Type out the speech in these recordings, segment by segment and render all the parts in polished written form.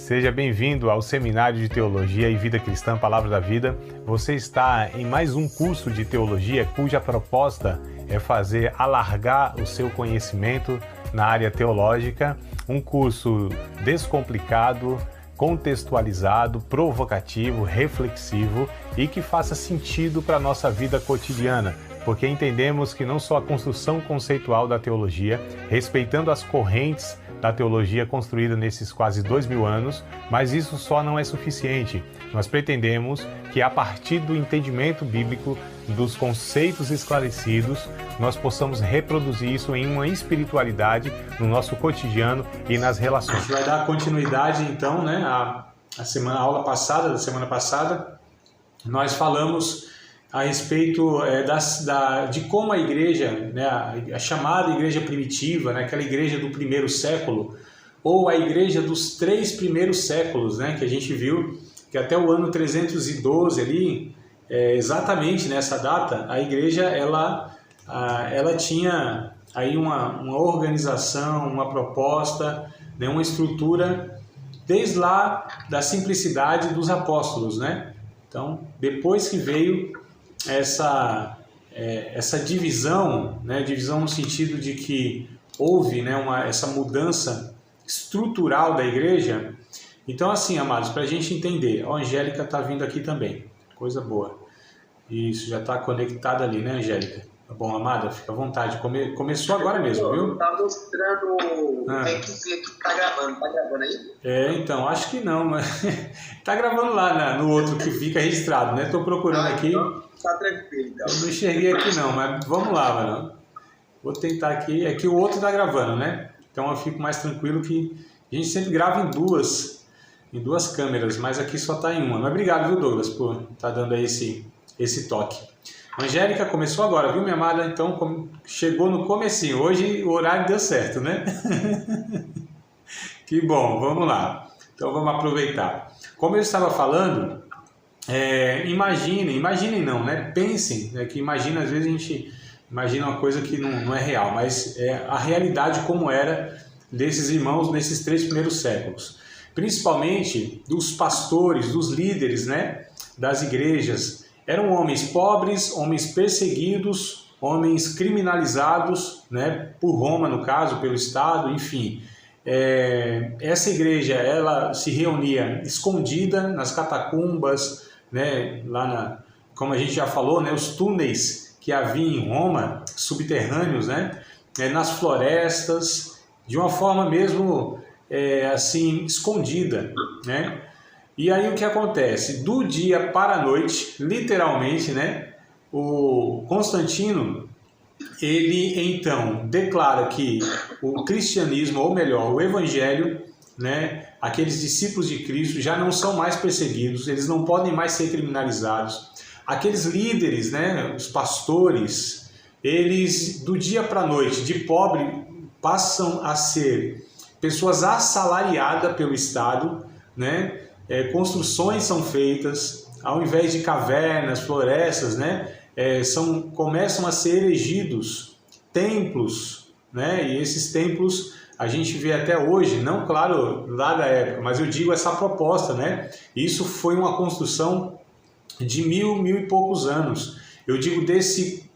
Seja bem-vindo ao Seminário de Teologia e Vida Cristã Palavra da Vida. Você está em mais um curso de teologia cuja proposta é fazer alargar o seu conhecimento na área teológica, um curso descomplicado, contextualizado, provocativo, reflexivo e que faça sentido para a nossa vida cotidiana, porque entendemos que não só a construção conceitual da teologia, respeitando as correntes da teologia construída nesses quase 2000 anos, mas isso só não é suficiente. Nós pretendemos que a partir do entendimento bíblico, dos conceitos esclarecidos, nós possamos reproduzir isso em uma espiritualidade no nosso cotidiano e nas relações. A gente vai dar continuidade então, né, a aula passada, da semana passada, nós falamos a respeito de como a igreja, né, a chamada igreja primitiva, né, aquela igreja do primeiro século, ou a igreja dos 3 primeiros séculos, né, que a gente viu que até o ano 312 ali, exatamente nessa data, a igreja ela tinha aí uma organização, uma proposta, né, uma estrutura desde lá da simplicidade dos apóstolos, né? Então, depois que veio essa divisão, né, divisão no sentido de que houve, né, essa mudança estrutural da igreja. Então, assim, amados, para a gente entender, a Angélica está vindo aqui também, coisa boa. Isso, já está conectada ali, né, Angélica? Tá bom, amada, fica à vontade. Começou agora mesmo, viu? Tá mostrando, tem que ver que tá gravando aí? Então, acho que não, mas tá gravando lá no outro que fica registrado, né? Tô procurando aqui. Então, tá tranquilo, então. Eu não enxerguei aqui não, mas vamos lá, mano. Vou tentar aqui, é que o outro tá gravando, né? Então eu fico mais tranquilo que a gente sempre grava em duas câmeras, mas aqui só tá em uma. Mas obrigado, viu, Douglas, por tá dando aí esse toque. Angélica começou agora, viu, minha amada? Então chegou no comecinho. Hoje o horário deu certo, né? Que bom, vamos lá. Então vamos aproveitar. Como eu estava falando, imaginem não, né? Pensem, né? Que imagina, às vezes a gente imagina uma coisa que não é real, mas é a realidade como era desses irmãos nesses 3 primeiros séculos. Principalmente dos pastores, dos líderes, né? Das igrejas. Eram homens pobres, homens perseguidos, homens criminalizados, né, por Roma, no caso, pelo Estado, enfim. Essa igreja, ela se reunia escondida nas catacumbas, né, como a gente já falou, né, os túneis que havia em Roma, subterrâneos, né, nas florestas, de uma forma mesmo assim, escondida, né? E aí o que acontece? Do dia para a noite, literalmente, né, o Constantino, ele então declara que o cristianismo, ou melhor, o evangelho, né, aqueles discípulos de Cristo já não são mais perseguidos, eles não podem mais ser criminalizados. Aqueles líderes, né, os pastores, eles do dia para a noite, de pobre, passam a ser pessoas assalariadas pelo Estado, né? Construções são feitas, ao invés de cavernas, florestas, né, começam a ser erigidos templos, né, e esses templos a gente vê até hoje, não claro lá da época, mas eu digo essa proposta, né, isso foi uma construção de mil e poucos anos, eu digo desse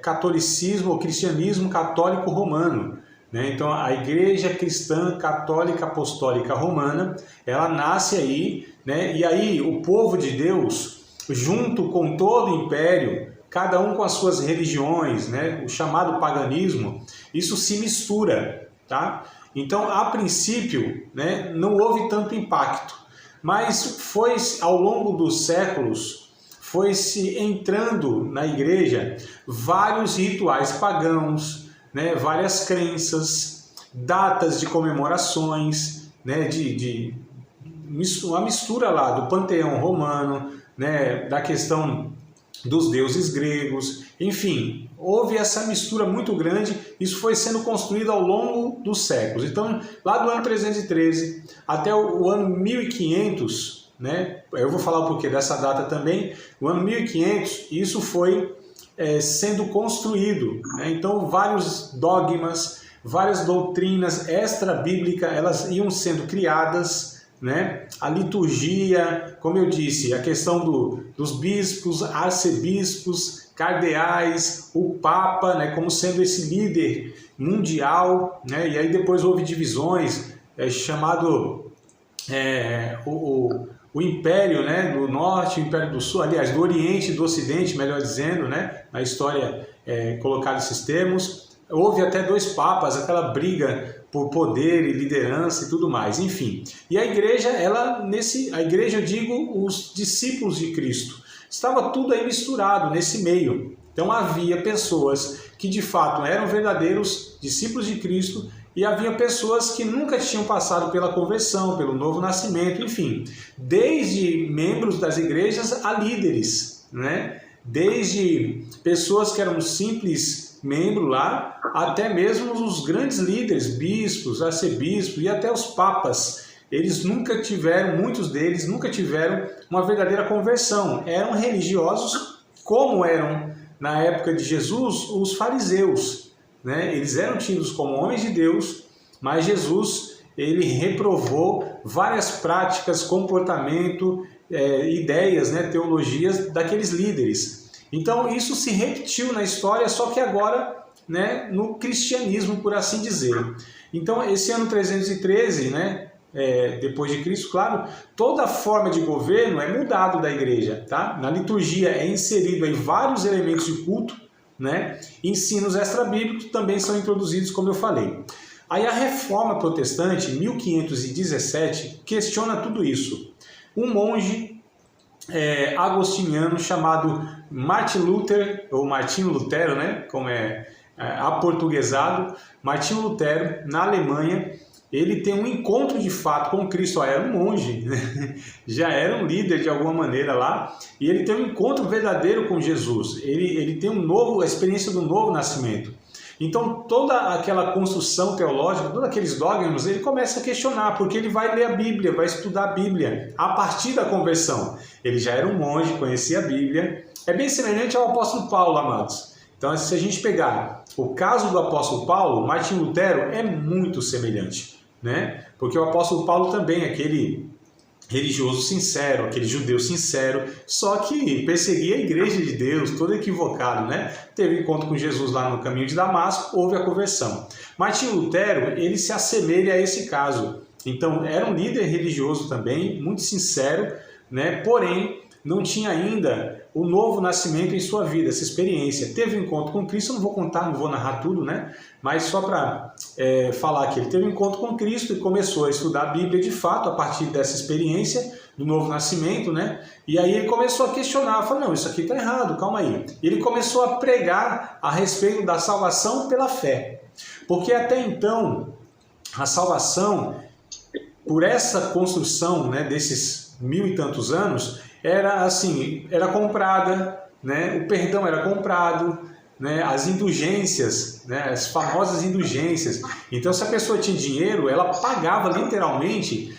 catolicismo ou cristianismo católico romano. Então, a Igreja Cristã Católica Apostólica Romana, ela nasce aí, né? E aí o povo de Deus, junto com todo o império, cada um com as suas religiões, né? O chamado paganismo, isso se mistura, tá? Então, a princípio, né, não houve tanto impacto, mas foi ao longo dos séculos, foi-se entrando na igreja vários rituais pagãos, né, várias crenças, datas de comemorações, né, uma mistura lá do panteão romano, né, da questão dos deuses gregos, enfim, houve essa mistura muito grande, isso foi sendo construído ao longo dos séculos. Então, lá do ano 313 até o ano 1500, né, eu vou falar um pouquinho dessa data também, o ano 1500, isso foi sendo construído, né? Então vários dogmas, várias doutrinas extra-bíblicas, elas iam sendo criadas, né? A liturgia, como eu disse, a questão dos bispos, arcebispos, cardeais, o Papa, né? Como sendo esse líder mundial, né? E aí depois houve divisões, chamado o Império, né? Do Norte, o Império do Sul, aliás, do Oriente e do Ocidente, melhor dizendo, né? Na história colocado esses termos. Houve até 2 papas, aquela briga por poder e liderança e tudo mais, enfim. E a igreja, a igreja, eu digo, os discípulos de Cristo, estava tudo aí misturado nesse meio. Então havia pessoas que de fato eram verdadeiros discípulos de Cristo e havia pessoas que nunca tinham passado pela conversão, pelo novo nascimento, enfim. Desde membros das igrejas a líderes, né? Desde pessoas que eram simples membros lá, até mesmo os grandes líderes, bispos, arcebispos e até os papas. Eles nunca tiveram, muitos deles nunca tiveram uma verdadeira conversão. Eram religiosos, como eram na época de Jesus os fariseus, né? Eles eram tidos como homens de Deus, mas Jesus, ele reprovou várias práticas, comportamento, ideias, né, teologias daqueles líderes. Então isso se repetiu na história, só que agora, né, no cristianismo, por assim dizer. Então esse ano 313, né, depois de Cristo, claro, toda forma de governo é mudado da igreja, tá? Na liturgia é inserido aí vários elementos de culto, né? Ensinos extra-bíblicos também são introduzidos, como eu falei. Aí a Reforma Protestante, 1517, questiona tudo isso. Um monge agostiniano chamado Martin Luther, ou Martinho Lutero, né? Como aportuguesado, Martinho Lutero, na Alemanha, ele tem um encontro de fato com Cristo. Era um monge, né? Já era um líder de alguma maneira lá, e ele tem um encontro verdadeiro com Jesus. Ele tem a experiência do novo nascimento. Então toda aquela construção teológica, todos aqueles dogmas, ele começa a questionar, porque ele vai ler a Bíblia, vai estudar a Bíblia a partir da conversão. Ele já era um monge, conhecia a Bíblia. É bem semelhante ao apóstolo Paulo, amados. Então, se a gente pegar o caso do apóstolo Paulo, Martinho Lutero é muito semelhante, né? Porque o apóstolo Paulo também, aquele religioso sincero, aquele judeu sincero, só que perseguia a igreja de Deus, todo equivocado, né? Teve encontro com Jesus lá no caminho de Damasco, houve a conversão. Martinho Lutero, ele se assemelha a esse caso. Então, era um líder religioso também, muito sincero, né? Porém, não tinha ainda o novo nascimento em sua vida, essa experiência. Teve um encontro com Cristo, eu não vou contar, não vou narrar tudo, né? Mas só para falar que ele teve um encontro com Cristo e começou a estudar a Bíblia de fato, a partir dessa experiência do novo nascimento, né? E aí ele começou a questionar, falou, não, isso aqui está errado, calma aí. E ele começou a pregar a respeito da salvação pela fé. Porque até então, a salvação, por essa construção, né, desses 1000 e tantos anos, era assim, era comprada, né? O perdão era comprado, né? As indulgências, né? As famosas indulgências. Então, se a pessoa tinha dinheiro, ela pagava literalmente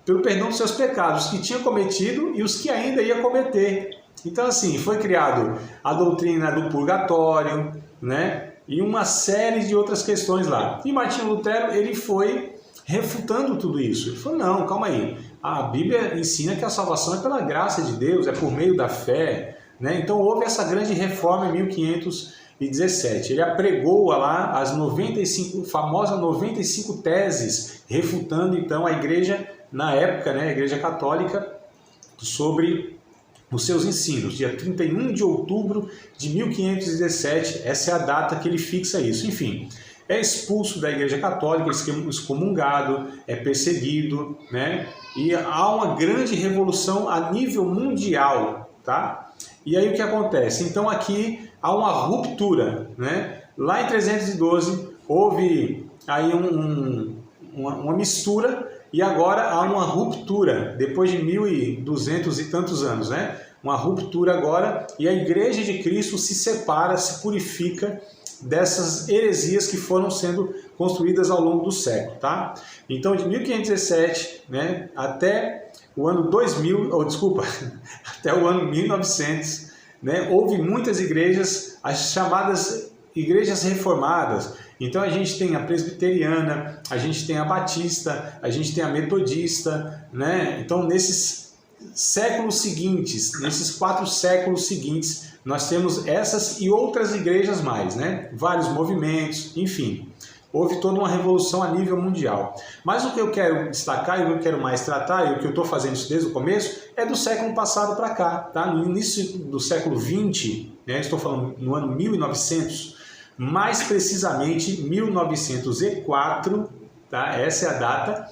pelo perdão dos seus pecados, que tinha cometido e os que ainda ia cometer. Então, assim, foi criado a doutrina do purgatório, né? E uma série de outras questões lá. E Martinho Lutero, ele foi refutando tudo isso. Ele falou, não, calma aí. A Bíblia ensina que a salvação é pela graça de Deus, é por meio da fé, né? Então houve essa grande reforma em 1517. Ele apregou lá as famosas 95 teses, refutando então a igreja, na época, né, a igreja católica, sobre os seus ensinos. Dia 31 de outubro de 1517, essa é a data que ele fixa isso. Enfim, é expulso da igreja católica, excomungado, é perseguido, né? E há uma grande revolução a nível mundial, tá? E aí o que acontece? Então aqui há uma ruptura, né? Lá em 312 houve aí uma mistura e agora há uma ruptura, depois de 1200 e tantos anos, né? Uma ruptura agora e a igreja de Cristo se separa, se purifica dessas heresias que foram sendo construídas ao longo do século, tá? Então, de 1517, né, até o ano 2000, até o ano 1900, né, houve muitas igrejas, as chamadas igrejas reformadas. Então a gente tem a presbiteriana, a gente tem a batista, a gente tem a metodista, né? Então nesses séculos seguintes, nesses 4 séculos seguintes, nós temos essas e outras igrejas mais, né? Vários movimentos, enfim. Houve toda uma revolução a nível mundial. Mas o que eu quero destacar e o que eu quero mais tratar, e o que eu estou fazendo isso desde o começo, é do século passado para cá. Tá? No início do século XX, né, estou falando no ano 1900, mais precisamente 1904, tá? Essa é a data,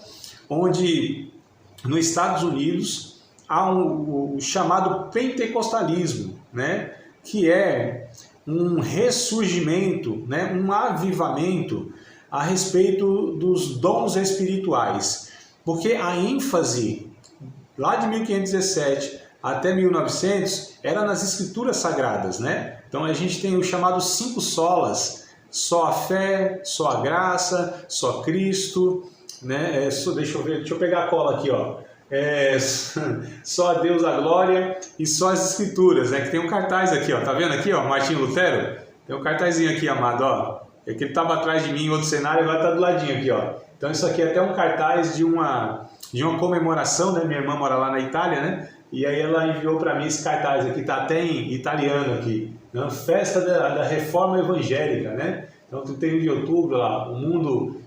onde nos Estados Unidos há o chamado pentecostalismo, né, que é um ressurgimento, né, um avivamento a respeito dos dons espirituais, porque a ênfase lá de 1517 até 1900 era nas escrituras sagradas, né? Então a gente tem o chamado 5 solas: só a fé, só a graça, só Cristo, né? Deixa eu pegar a cola aqui, ó. Só a Deus a glória e só as escrituras, né? Que tem um cartaz aqui, ó. Tá vendo aqui, ó? Martinho Lutero. Tem um cartazinho aqui, amado, ó. É que ele estava atrás de mim em outro cenário, agora está do ladinho aqui, ó. Então isso aqui é até um cartaz de uma comemoração, né? Minha irmã mora lá na Itália, né? E aí ela enviou para mim esse cartaz aqui, tá até em italiano aqui, né? Festa da Reforma Evangélica, né? Então tu tem de outubro lá, o mundo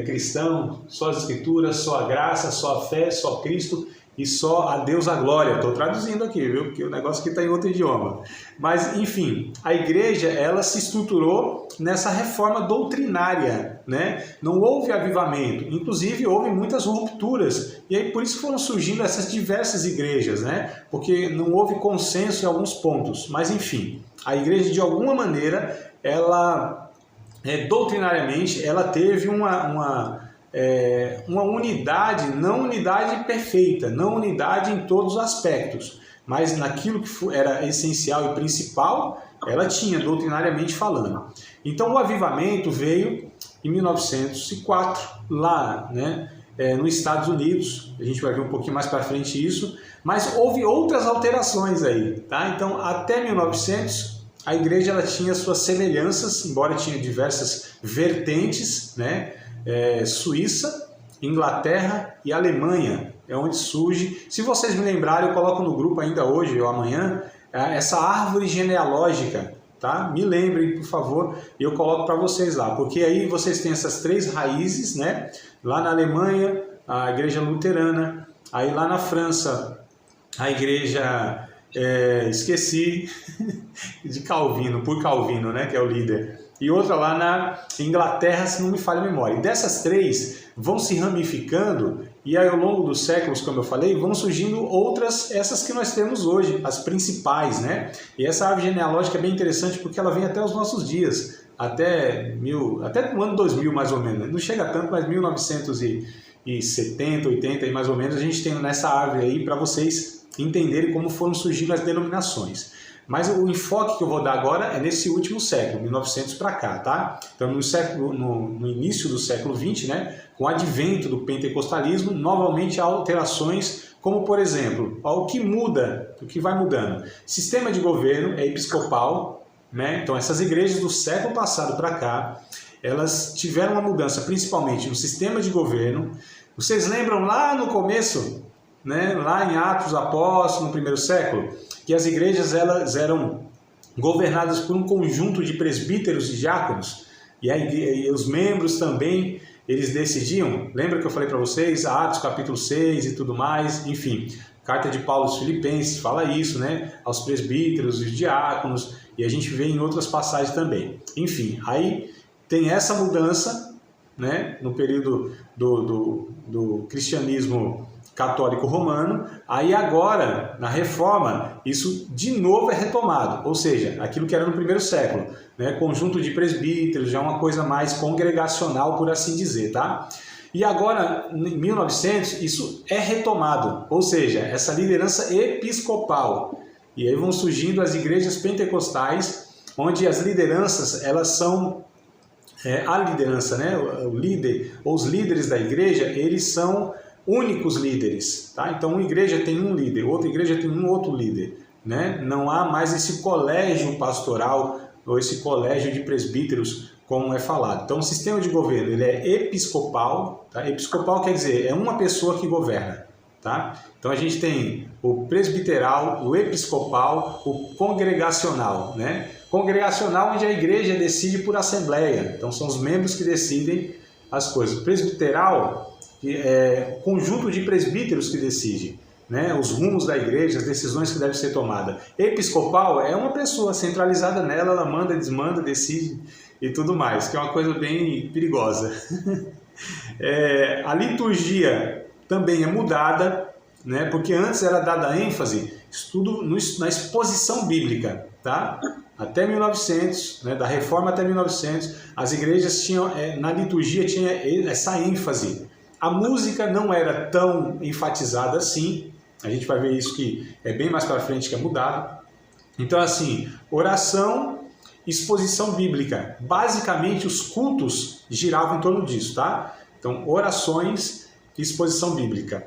cristão, só as escrituras, só a graça, só a fé, só Cristo e só a Deus a glória. Estou traduzindo aqui, viu? Porque o negócio aqui está em outro idioma. Mas, enfim, a igreja, ela se estruturou nessa reforma doutrinária, né? Não houve avivamento, inclusive houve muitas rupturas. E aí por isso foram surgindo essas diversas igrejas, né? Porque não houve consenso em alguns pontos. Mas, enfim, a igreja, de alguma maneira, ela, doutrinariamente, ela teve uma unidade, não unidade perfeita, não unidade em todos os aspectos, mas naquilo que era essencial e principal, ela tinha, doutrinariamente falando. Então o avivamento veio em 1904, lá, né, nos Estados Unidos. A gente vai ver um pouquinho mais para frente isso, mas houve outras alterações aí, tá? Então até 1900 a igreja ela tinha suas semelhanças, embora tinha diversas vertentes, né? Suíça, Inglaterra e Alemanha é onde surge. Se vocês me lembrarem, eu coloco no grupo ainda hoje ou amanhã essa árvore genealógica, tá? Me lembrem, por favor, e eu coloco para vocês lá, porque aí vocês têm essas 3 raízes, né? Lá na Alemanha, a igreja luterana, aí lá na França, a igreja esqueci de Calvino, por Calvino, né? Que é o líder. E outra lá na Inglaterra, se não me falha a memória. E dessas 3 vão se ramificando, e aí ao longo dos séculos, como eu falei, vão surgindo outras, essas que nós temos hoje, as principais, né? E essa árvore genealógica é bem interessante porque ela vem até os nossos dias, até o ano 2000 mais ou menos. Não chega tanto, mas 1970, 80 mais ou menos, a gente tem nessa árvore aí para vocês entenderem como foram surgindo as denominações. Mas o enfoque que eu vou dar agora é nesse último século, 1900 para cá, tá? Então, no início do século XX, né, com o advento do pentecostalismo, novamente há alterações, como, por exemplo, o que muda, o que vai mudando. Sistema de governo é episcopal, né? Então, essas igrejas do século passado para cá, elas tiveram uma mudança, principalmente no sistema de governo. Vocês lembram lá no começo, né, lá em Atos dos Apóstolos, no primeiro século, que as igrejas elas eram governadas por um conjunto de presbíteros e diáconos, e os membros também, eles decidiam. Lembra que eu falei para vocês, Atos capítulo 6 e tudo mais, enfim, carta de Paulo aos Filipenses fala isso, né, aos presbíteros e diáconos, e a gente vê em outras passagens também. Enfim, aí tem essa mudança, né, no período do cristianismo católico romano. Aí agora, na reforma, isso de novo é retomado, ou seja, aquilo que era no primeiro século, né? Conjunto de presbíteros, já uma coisa mais congregacional, por assim dizer, tá? E agora, em 1900, isso é retomado, ou seja, essa liderança episcopal. E aí vão surgindo as igrejas pentecostais, onde as lideranças, elas são a liderança, né? O líder, ou os líderes da igreja, eles são únicos líderes, tá? Então uma igreja tem um líder, outra igreja tem um outro líder, né? Não há mais esse colégio pastoral ou esse colégio de presbíteros, como é falado. Então, o sistema de governo ele é episcopal. Tá? Episcopal quer dizer, é uma pessoa que governa. Tá? Então, a gente tem o presbiteral, o episcopal, o congregacional. Né? Congregacional, onde a igreja decide por assembleia. Então, são os membros que decidem as coisas. Presbiteral é o conjunto de presbíteros que decide, né, os rumos da igreja, as decisões que devem ser tomadas. Episcopal é uma pessoa centralizada nela, ela manda, desmanda, decide e tudo mais, que é uma coisa bem perigosa. A liturgia também é mudada, né, porque antes era dada ênfase tudo na exposição bíblica, tá? Até 1900, né, da Reforma até 1900, as igrejas tinham, na liturgia tinha essa ênfase. A música não era tão enfatizada assim, a gente vai ver isso que é bem mais para frente que é mudado. Então, assim, oração, exposição bíblica. Basicamente, os cultos giravam em torno disso, tá? Então, orações e exposição bíblica.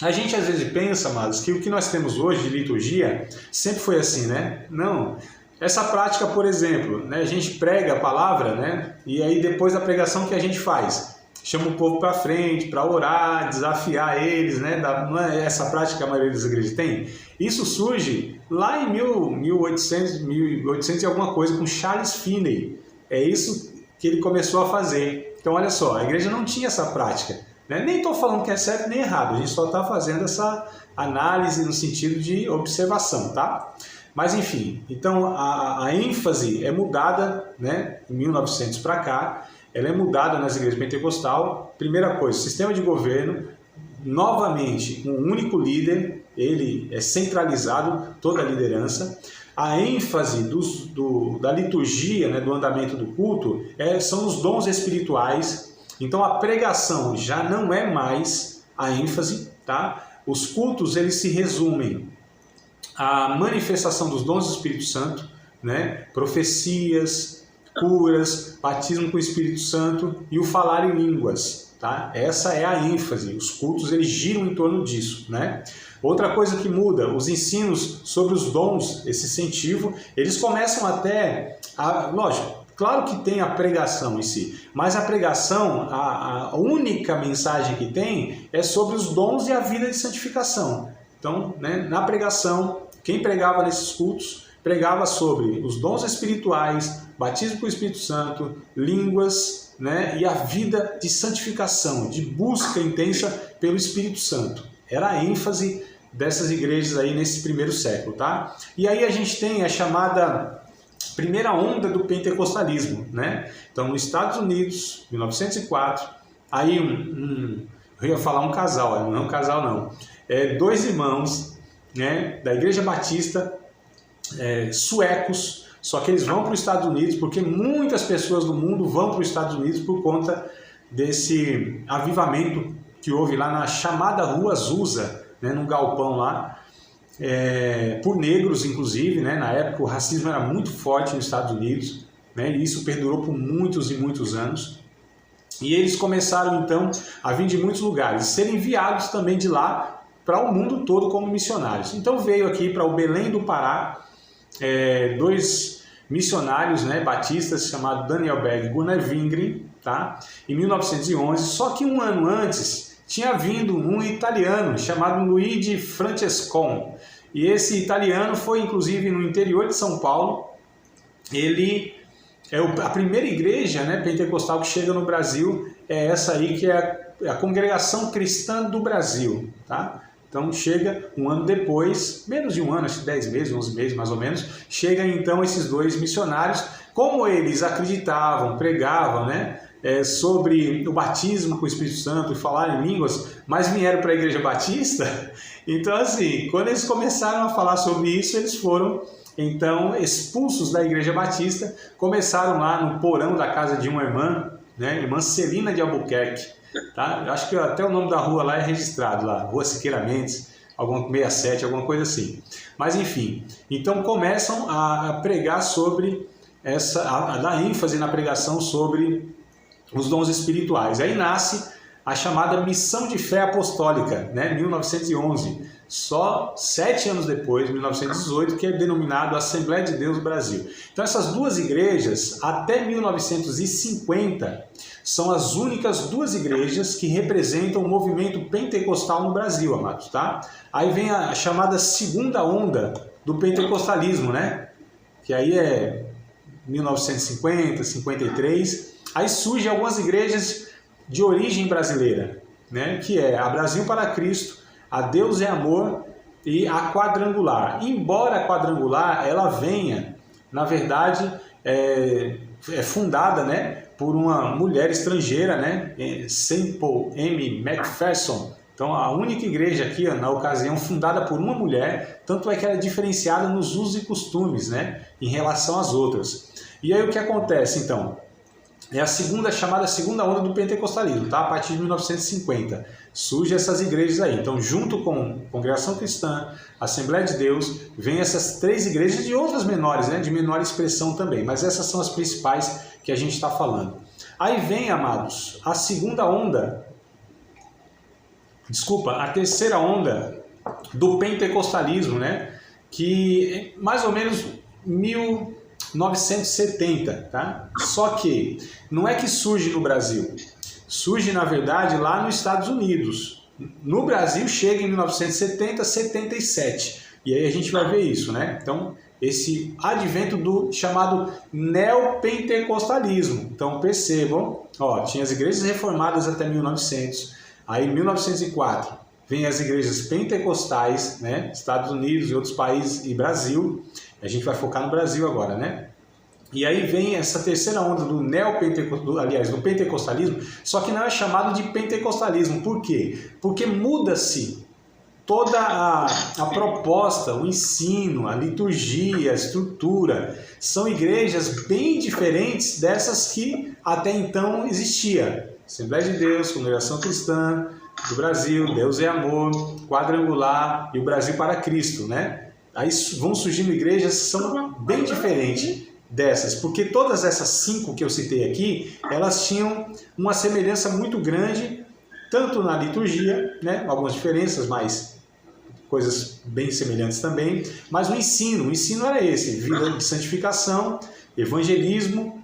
A gente às vezes pensa, amados, que o que nós temos hoje de liturgia sempre foi assim, né? Não. Essa prática, por exemplo, né, a gente prega a palavra, né? E aí depois da pregação, o que a gente faz? Chama o povo para frente, para orar, desafiar eles, né? Não é essa prática que a maioria das igrejas tem? Isso surge lá em 1800 e alguma coisa, com Charles Finney. É isso que ele começou a fazer. Então, olha só, a igreja não tinha essa prática. Né? Nem estou falando que é certo nem errado, a gente só está fazendo essa análise no sentido de observação, tá? Mas, enfim, então a ênfase é mudada, né, em 1900 para cá. Ela é mudada nas igrejas pentecostal. Primeira coisa, sistema de governo, novamente um único líder, ele é centralizado, toda a liderança. A ênfase da liturgia, né, do andamento do culto, são os dons espirituais. Então a pregação já não é mais a ênfase, tá? Os cultos eles se resumem à manifestação dos dons do Espírito Santo, né? Profecias, curas, batismo com o Espírito Santo e o falar em línguas, tá? Essa é a ênfase, os cultos eles giram em torno disso, né? Outra coisa que muda, os ensinos sobre os dons, esse incentivo, eles começam até, lógico, claro que tem a pregação em si, mas a pregação, a única mensagem que tem é sobre os dons e a vida de santificação. Então, né, na pregação, quem pregava nesses cultos, pregava sobre os dons espirituais, batismo com o Espírito Santo, línguas, né, e a vida de santificação, de busca intensa pelo Espírito Santo. Era a ênfase dessas igrejas aí nesse primeiro século, tá? E aí a gente tem a chamada primeira onda do pentecostalismo, né? Então, nos Estados Unidos, 1904, aí eu ia falar um casal, não é um casal não, dois irmãos, né, da Igreja Batista, suecos, só que eles vão para os Estados Unidos porque muitas pessoas do mundo vão para os Estados Unidos por conta desse avivamento que houve lá na chamada Rua Azusa, né, num galpão lá, por negros inclusive, né, na época o racismo era muito forte nos Estados Unidos, né, e isso perdurou por muitos e muitos anos. E eles começaram então a vir de muitos lugares, serem enviados também de lá para o mundo todo como missionários. Então veio aqui para o Belém do Pará, dois missionários, né, batistas chamados Daniel Berg e Gunnar Wingren, tá? Em 1911, só que um ano antes tinha vindo um italiano chamado Luigi Francescon, e esse italiano foi inclusive no interior de São Paulo. Ele é a primeira igreja, né, pentecostal que chega no Brasil, é essa aí que é a Congregação Cristã do Brasil, tá? Então chega um ano depois, menos de um ano, acho que 10 meses, 11 meses mais ou menos, chega então esses dois missionários. Como eles acreditavam, pregavam, né, sobre o batismo com o Espírito Santo e falar em línguas, mas vieram para a Igreja Batista, então assim, quando eles começaram a falar sobre isso, eles foram então expulsos da Igreja Batista, começaram lá no porão da casa de uma irmã, né, irmã Celina de Albuquerque. Tá? Eu acho que até o nome da rua lá é registrado, lá, Rua Siqueira Mendes, 67, alguma coisa assim. Mas enfim, então começam a pregar sobre a dar ênfase na pregação sobre os dons espirituais. Aí nasce a chamada Missão de Fé Apostólica, né, 1911. só 7 anos depois, 1918, que é denominado Assembleia de Deus do Brasil. Então essas duas igrejas, até 1950, são as únicas duas igrejas que representam o movimento pentecostal no Brasil, amados, tá? Aí vem a chamada segunda onda do pentecostalismo, né? Que aí é 1950, 53. Aí surgem algumas igrejas de origem brasileira, né? Que é a Brasil para Cristo, a Deus é Amor e a Quadrangular. Embora a Quadrangular ela venha, na verdade, é fundada, né, por uma mulher estrangeira, né, Semple M. McPherson. Então, a única igreja aqui, na ocasião, fundada por uma mulher, tanto é que ela é diferenciada nos usos e costumes, né, em relação às outras. E aí o que acontece, então? É a chamada segunda onda do pentecostalismo, tá? A partir de 1950. Surgem essas igrejas aí. Então, junto com a Congregação Cristã, Assembleia de Deus, vem essas 3 igrejas de outras menores, né? De menor expressão também. Mas essas são as principais que a gente está falando. Aí vem, amados, a segunda onda, a terceira onda do pentecostalismo, né? Que é mais ou menos 1970, tá? Só que não é que surge no Brasil, surge na verdade lá nos Estados Unidos. No Brasil chega em 1970, 77, e aí a gente vai ver isso, né? Então, esse advento do chamado neopentecostalismo. Então, percebam, ó, tinha as igrejas reformadas até 1900, aí em 1904 vem as igrejas pentecostais, né? Estados Unidos e outros países e Brasil. A gente vai focar no Brasil agora, né? E aí vem essa terceira onda do do pentecostalismo, só que não é chamado de pentecostalismo. Por quê? Porque muda-se toda a proposta, o ensino, a liturgia, a estrutura. São igrejas bem diferentes dessas que até então existia. Assembleia de Deus, Congregação Cristã do Brasil, Deus é Amor, Quadrangular e o Brasil para Cristo, né? Aí vão surgindo igrejas que são bem diferentes dessas, porque todas essas 5 que eu citei aqui, elas tinham uma semelhança muito grande, tanto na liturgia, né, algumas diferenças, mas coisas bem semelhantes também, mas o ensino era esse, vida de santificação, evangelismo,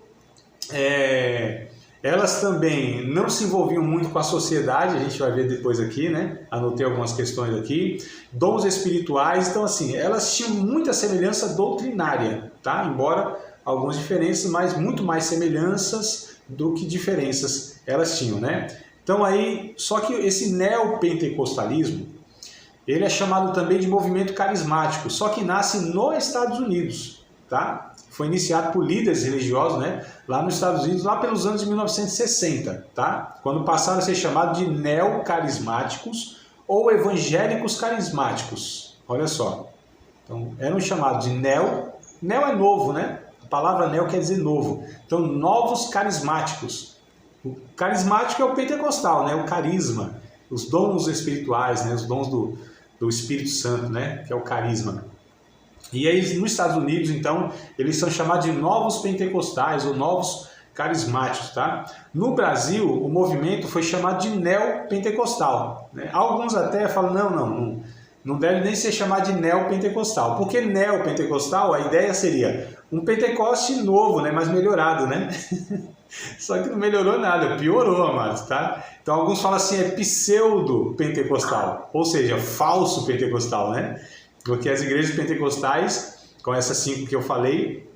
elas também não se envolviam muito com a sociedade, a gente vai ver depois aqui, né? Anotei algumas questões aqui. Dons espirituais, então assim, elas tinham muita semelhança doutrinária, tá? Embora algumas diferenças, mas muito mais semelhanças do que diferenças elas tinham, né? Então aí, só que esse neopentecostalismo, ele é chamado também de movimento carismático, só que nasce nos Estados Unidos, tá? Foi iniciado por líderes religiosos, né, lá nos Estados Unidos, lá pelos anos de 1960, tá? Quando passaram a ser chamados de neocarismáticos ou evangélicos carismáticos. Olha só. Então, eram chamados de neo é novo, né? A palavra neo quer dizer novo. Então, novos carismáticos. O carismático é o pentecostal, né? O carisma, os dons espirituais, né? Os dons do Espírito Santo, né? Que é o carisma. E aí, nos Estados Unidos, então, eles são chamados de novos pentecostais ou novos carismáticos, tá? No Brasil, o movimento foi chamado de neopentecostal, né? Alguns até falam, não deve nem ser chamado de neopentecostal, porque neopentecostal, a ideia seria um Pentecoste novo, né? Mas melhorado, né? Só que não melhorou nada, piorou, amados, tá? Então, alguns falam assim, é pseudo-pentecostal, ou seja, falso pentecostal, né? Porque as igrejas pentecostais, com essas 5 que eu falei,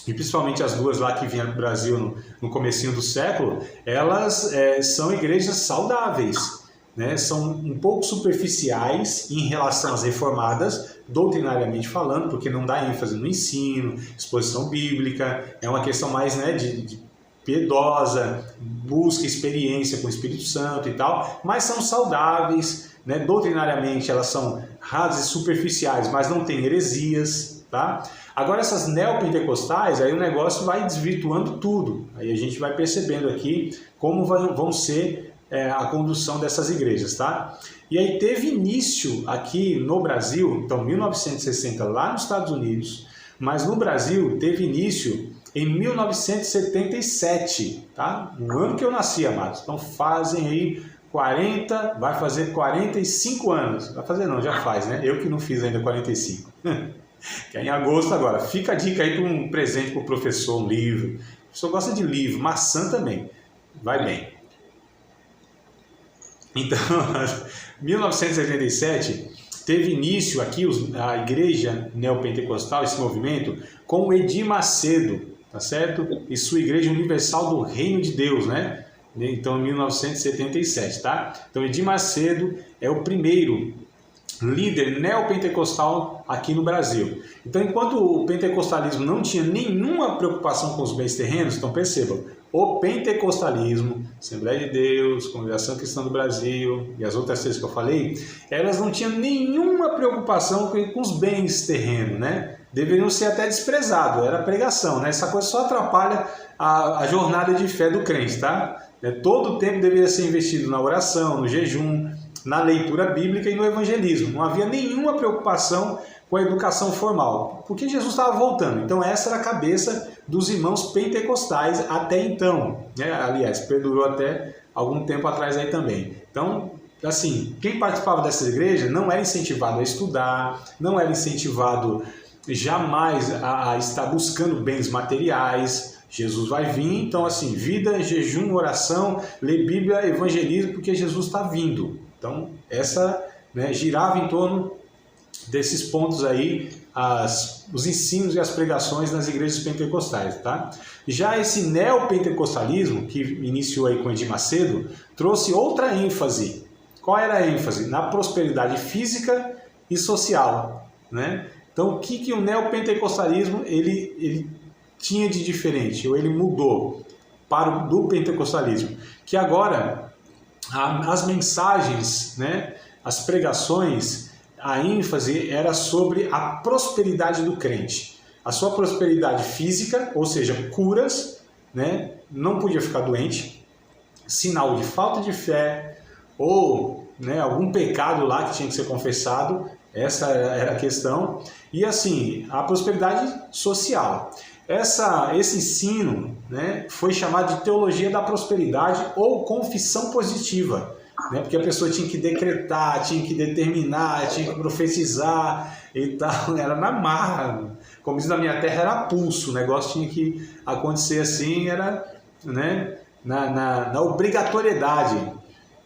e principalmente as 2 lá que vieram do Brasil no comecinho do século, elas são igrejas saudáveis, né? São um pouco superficiais em relação às reformadas, doutrinariamente falando, porque não dá ênfase no ensino, exposição bíblica, é uma questão mais, né, de piedosa, busca experiência com o Espírito Santo e tal, mas são saudáveis, né? Doutrinariamente elas são rasas e superficiais, mas não tem heresias, tá? Agora essas neopentecostais, aí o negócio vai desvirtuando tudo, aí a gente vai percebendo aqui como vão ser a condução dessas igrejas, tá? E aí teve início aqui no Brasil, então 1960 lá nos Estados Unidos, mas no Brasil teve início em 1977, tá? No ano que eu nasci, amados. Então fazem aí vai fazer 45 anos. Vai fazer não, já faz, né? Eu que não fiz ainda 45. Que é em agosto agora. Fica a dica aí para um presente para o professor, um livro. O professor gosta de livro, maçã também. Vai bem. Então, 1987 teve início aqui a igreja neopentecostal, esse movimento, com o Edir Macedo, tá certo? E sua Igreja Universal do Reino de Deus, né? Então, em 1977, tá? Então, Edir Macedo é o primeiro líder neopentecostal aqui no Brasil. Então, enquanto o pentecostalismo não tinha nenhuma preocupação com os bens terrenos, então percebam, o pentecostalismo, Assembleia de Deus, Congregação Cristã do Brasil e as outras coisas que eu falei, elas não tinham nenhuma preocupação com os bens terrenos, né? Deveriam ser até desprezados, era pregação, né? Essa coisa só atrapalha a jornada de fé do crente, tá? Todo o tempo deveria ser investido na oração, no jejum, na leitura bíblica e no evangelismo. Não havia nenhuma preocupação com a educação formal, porque Jesus estava voltando. Então essa era a cabeça dos irmãos pentecostais até então, né? Aliás, perdurou até algum tempo atrás aí também. Então, assim, quem participava dessas igrejas não era incentivado a estudar, não era incentivado jamais a estar buscando bens materiais. Jesus vai vir, então assim, vida, jejum, oração, ler Bíblia, evangelismo, porque Jesus está vindo. Então, essa, né, girava em torno desses pontos aí, os ensinos e as pregações nas igrejas pentecostais, tá? Já esse neopentecostalismo, que iniciou aí com Edir Macedo, trouxe outra ênfase. Qual era a ênfase? Na prosperidade física e social, né? Então, o que o neopentecostalismo ele tinha de diferente, ou ele mudou do pentecostalismo? Que agora as mensagens, né, as pregações, a ênfase era sobre a prosperidade do crente. A sua prosperidade física, ou seja, curas, né, não podia ficar doente, sinal de falta de fé, ou, né, algum pecado lá que tinha que ser confessado, essa era a questão. E assim, a prosperidade social. Esse ensino, né, foi chamado de teologia da prosperidade ou confissão positiva, né, porque a pessoa tinha que decretar, tinha que determinar, tinha que profetizar e tal, era na marra. Como diz na minha terra, era pulso, o negócio tinha que acontecer assim, era, né, na obrigatoriedade.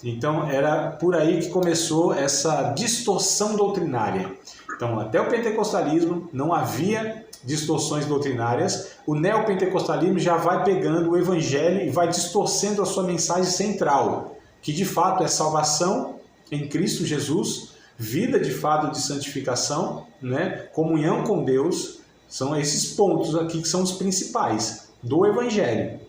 Então era por aí que começou essa distorção doutrinária. Então até o pentecostalismo não havia distorções doutrinárias, o neopentecostalismo já vai pegando o evangelho e vai distorcendo a sua mensagem central, que de fato é salvação em Cristo Jesus, vida de fato de santificação, né? Comunhão com Deus. São esses pontos aqui que são os principais do evangelho,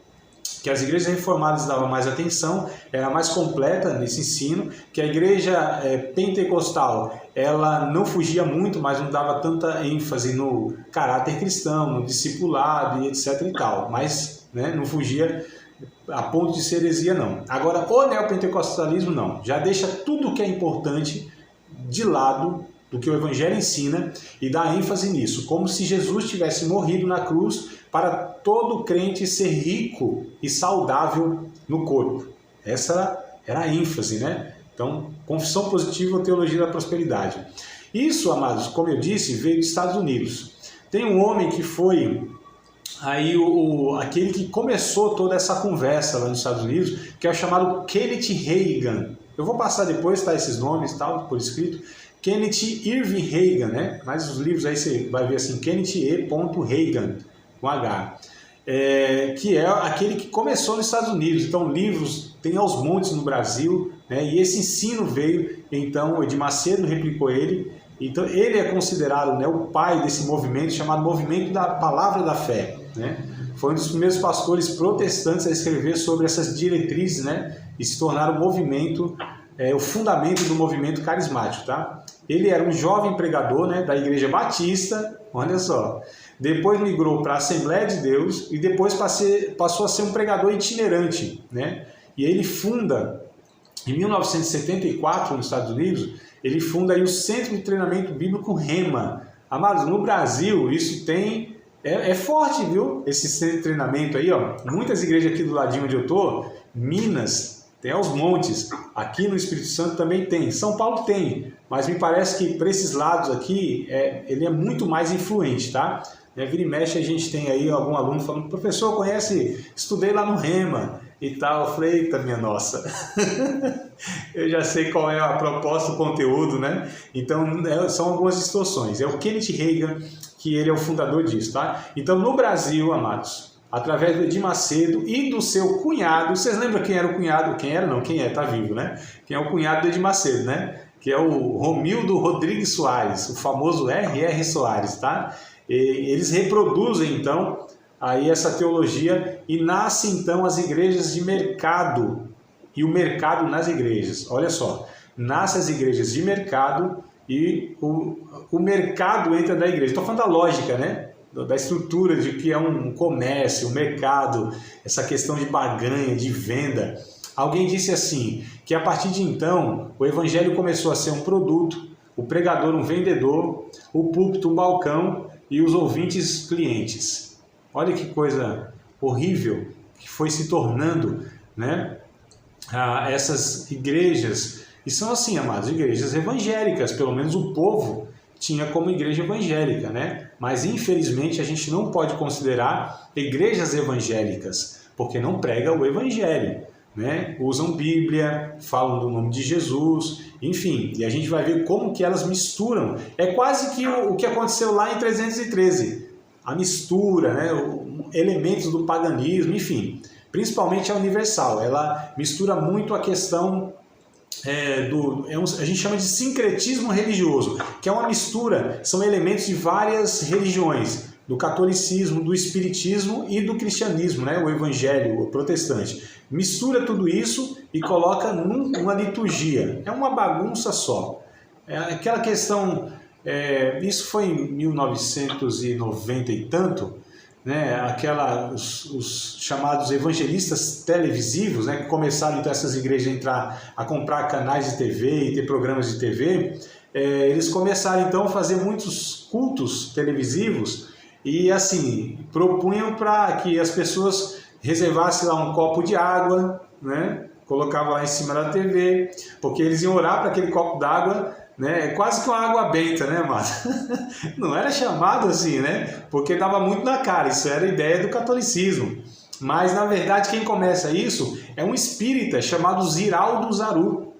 que as igrejas reformadas davam mais atenção, era mais completa nesse ensino, que a igreja pentecostal, ela não fugia muito, mas não dava tanta ênfase no caráter cristão, no discipulado e etc e tal, mas, né, não fugia a ponto de ser heresia não. Agora, o neopentecostalismo não, já deixa tudo o que é importante de lado do que o evangelho ensina e dá ênfase nisso, como se Jesus tivesse morrido na cruz para todo crente ser rico e saudável no corpo. Essa era a ênfase, né? Então, confissão positiva ou teologia da prosperidade. Isso, amados, como eu disse, veio dos Estados Unidos. Tem um homem que foi aí aquele que começou toda essa conversa lá nos Estados Unidos, que é o chamado Kenneth Reagan. Eu vou passar depois, tá, esses nomes, tal, por escrito. Kenneth Irving Reagan, né? Mas os livros aí você vai ver assim, Kenneth E. Reagan, com H. Que é aquele que começou nos Estados Unidos. Então, livros tem aos montes no Brasil, né? E esse ensino veio, então, o Edir Macedo replicou ele. Então, ele é considerado, né, o pai desse movimento, chamado Movimento da Palavra da Fé, né? Foi um dos primeiros pastores protestantes a escrever sobre essas diretrizes, né? E se tornaram o fundamento do movimento carismático, tá? Ele era um jovem pregador, né, da Igreja Batista, olha só. Depois migrou para a Assembleia de Deus e depois passou a ser um pregador itinerante, né? E ele funda, em 1974, nos Estados Unidos, ele funda aí o Centro de Treinamento Bíblico Rema. Amados, no Brasil isso tem... É forte, viu? Esse centro de treinamento aí, ó. Muitas igrejas aqui do ladinho onde eu tô, Minas, tem aos montes. Aqui no Espírito Santo também tem. São Paulo tem, mas me parece que para esses lados aqui, ele é muito mais influente, tá? Vira e mexe a gente tem aí algum aluno falando, professor, conhece, estudei lá no Rema e tal. Eu falei, eita minha nossa, eu já sei qual é a proposta, o conteúdo, né? Então são algumas distorções. É o Kenneth Reagan, que ele é o fundador disso, tá? Então no Brasil, amados, através do Edir Macedo e do seu cunhado, vocês lembram quem era o cunhado? Quem era não, quem é, tá vivo, né? Quem é o cunhado do Edir Macedo, né? Que é o Romildo Rodrigues Soares, o famoso R.R. Soares, tá? E eles reproduzem então aí essa teologia e nascem então as igrejas de mercado e o mercado nas igrejas. Olha só, nascem as igrejas de mercado e o mercado entra na igreja. Estou falando da lógica, né? Da estrutura de que é um comércio, um mercado, essa questão de barganha, de venda. Alguém disse assim, que a partir de então o evangelho começou a ser um produto, o pregador um vendedor, o púlpito um balcão e os ouvintes clientes. Olha que coisa horrível que foi se tornando, né? Essas igrejas, e são assim, amados, igrejas evangélicas, pelo menos o povo tinha como igreja evangélica, né? Mas infelizmente a gente não pode considerar igrejas evangélicas, porque não prega o evangelho, né? Usam Bíblia, falam do nome de Jesus, enfim, e a gente vai ver como que elas misturam. É quase que o que aconteceu lá em 313, a mistura, né? Elementos do paganismo, enfim, principalmente a Universal, ela mistura muito a questão a gente chama de sincretismo religioso, que é uma mistura, são elementos de várias religiões, do catolicismo, do espiritismo e do cristianismo, né? O evangelho, o protestante. Mistura tudo isso e coloca numa liturgia. É uma bagunça só. Aquela questão, isso foi em 1990 e tanto, né? Os chamados evangelistas televisivos, né? Que começaram então essas igrejas a entrar, a comprar canais de TV e ter programas de TV, eles começaram então a fazer muitos cultos televisivos e assim, propunham para que as pessoas reservassem lá um copo de água, né? Colocavam lá em cima da TV, porque eles iam orar para aquele copo d'água, né? Quase que uma água benta, né, mano? Não era chamado assim, né? Porque dava muito na cara, isso era a ideia do catolicismo. Mas, na verdade, quem começa isso é um espírita chamado Ziraldo Zaru.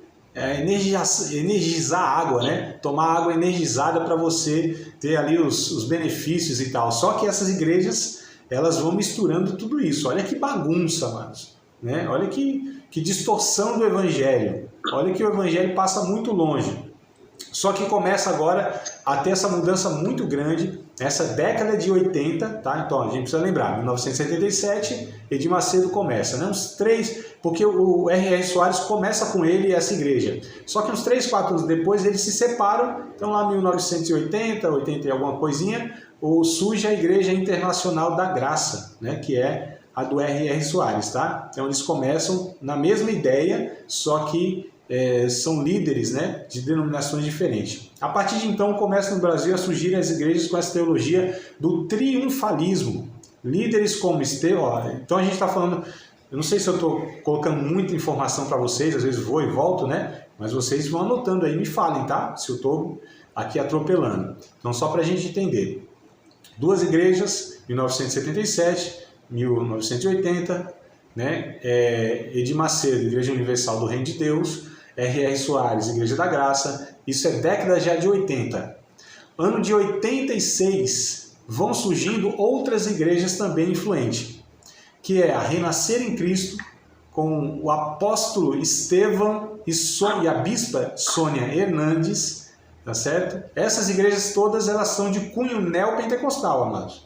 Energizar a água, né? Tomar água energizada para você ter ali os benefícios e tal. Só que essas igrejas, elas vão misturando tudo isso. Olha que bagunça, manos, né? Olha que distorção do evangelho. Olha que o evangelho passa muito longe. Só que começa agora a ter essa mudança muito grande, essa década de 80, tá? Então a gente precisa lembrar, 1977, Edir Macedo começa, né? Uns 3, porque o R.R. Soares começa com ele e essa igreja. Só que uns 3, 4 anos depois eles se separam, então lá em 1980, 80 e alguma coisinha, surge a Igreja Internacional da Graça, né? Que é a do R.R. Soares, tá? Então eles começam na mesma ideia, só que são líderes, né, de denominações diferentes. A partir de então começam no Brasil a surgir as igrejas com essa teologia do triunfalismo. Líderes como Estevão. Então a gente está falando, eu não sei se eu estou colocando muita informação para vocês, às vezes vou e volto, né? Mas vocês vão anotando aí, me falem, tá? Se eu estou aqui atropelando. Então só para a gente entender. 2 igrejas, 1977, 1980, né? Edir Macedo, Igreja Universal do Reino de Deus, R.R. Soares, Igreja da Graça, isso é década já de 80. Ano de 86, vão surgindo outras igrejas também influentes, que é a Renascer em Cristo, com o apóstolo Estevão e a bispa Sônia Hernandes, tá certo? Essas igrejas todas, elas são de cunho neopentecostal, amados.